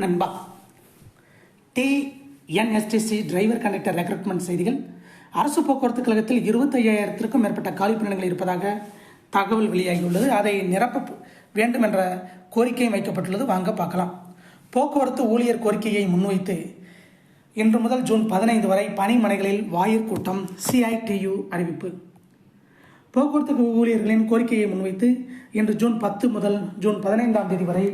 நண்பா. TNSTC driver conductor recruitment செய்திகள். அரசு போக்குவரத்து கழகத்தில் 25,000க்கும் மேற்பட்ட காலி பணியிடங்கள் இருப்பதாக தகவல் வெளியாகியுள்ளது. அதை நிரப்ப வேண்டும் என்ற கோரிக்கையும் வைக்கப்பட்டுள்ளது. வாங்க பார்க்கலாம். போக்குவரத்து ஊழியர் கோரிக்கையை முன்வைத்து இன்று முதல் ஜூன் 15 வரை பணிமனைகளில் வாயிற் கூட்டம். CITU அறிவிப்பு. போக்குவரத்து ஊழியர்களின் கோரிக்கையை முன்வைத்து இன்று ஜூன் 10 முதல் ஜூன் 15ஆம் தேதி வரை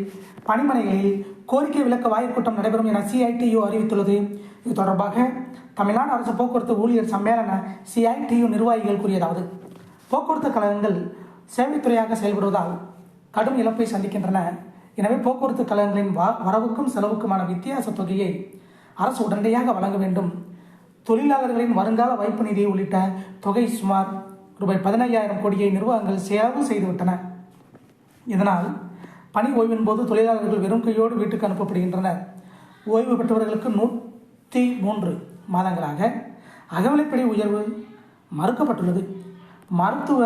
பணிமனைகளில் கோரிக்கை விளக்க வாயிற்கூட்டம் நடைபெறும் என CITU அறிவித்துள்ளது. இது தொடர்பாக தமிழ்நாடு அரசு போக்குவரத்து ஊழியர் சம்மேளன CITU நிர்வாகிகள் கூறியதாவது: போக்குவரத்து கழகங்கள் சேவைத்துறையாக செயல்படுவதால் கடும் இழப்பை சந்திக்கின்றன. எனவே போக்குவரத்து கழகங்களின் வரவுக்கும் செலவுக்குமான வித்தியாச தொகையை அரசு உடனடியாக வழங்க வேண்டும். தொழிலாளர்களின் வருங்கால வைப்பு நிதி உள்ளிட்ட தொகை சுமார் ரூபாய் 15,000 கோடியை நிர்வாகங்கள் செலவு செய்துவிட்டன. இதனால் பணி ஓய்வின் போது தொழிலாளர்கள் வெறும் கையோடு வீட்டுக்கு அனுப்பப்படுகின்றனர். ஓய்வு பெற்றவர்களுக்கு 103 மாதங்களாக அகவிலைப்படி உயர்வு மறுக்கப்பட்டுள்ளது. மருத்துவ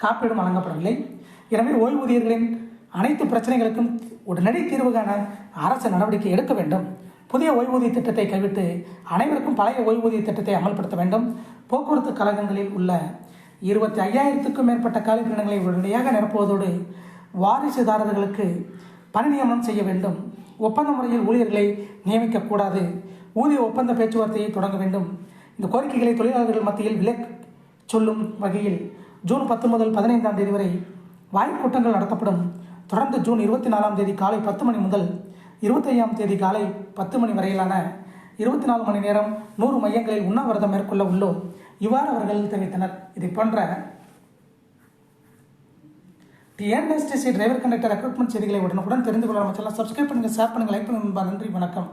காப்பீடும் வழங்கப்படவில்லை. எனவே ஓய்வூதியர்களின் அனைத்து பிரச்சனைகளுக்கும் உடனடி தீர்வு காண அரசு நடவடிக்கை எடுக்க வேண்டும். புதிய ஓய்வூதிய திட்டத்தை கைவிட்டு அனைவருக்கும் பழைய ஓய்வூதிய திட்டத்தை அமல்படுத்த வேண்டும். போக்குவரத்து கழகங்களில் உள்ள 25,000க்கும் மேற்பட்ட காலி பணியிடங்களை உடனடியாக நிரப்புவதோடு வாரிசுதாரர்களுக்கு பணி நியமனம் செய்ய வேண்டும். ஒப்பந்த முறையில் ஊழியர்களை நியமிக்கக்கூடாது. ஊதிய ஒப்பந்த பேச்சுவார்த்தையை தொடங்க வேண்டும். இந்த கோரிக்கைகளை தொழிலாளர்கள் மத்தியில் விலக்கு சொல்லும் வகையில் ஜூன் 10 முதல் 15ஆம் தேதி வரை வாய்க்கூட்டங்கள் நடத்தப்படும். தொடர்ந்து ஜூன் 24ஆம் தேதி காலை 10 மணி முதல் 25ஆம் தேதி காலை 10 மணி வரையிலான 24 மணி நேரம் 100 மையங்களில் உண்ணாவிரதம் மேற்கொள்ள உள்ளோம். இவ்வாறு அவர்கள் தெரிவித்தனர். இதை போன்ற டிஎன்எஸ்டிசி டிரைவர் கண்டக்டர் ரெக்ரூட்மெண்ட் செய்திகளை உடனுக்குடன் தெரிந்து கொள்ள நம்ம சேனலை சப்ஸ்கிரைப் பண்ணுங்கள், ஷேர் பண்ணுங்கள், லைக் பண்ணுங்கள். நன்றி, வணக்கம்.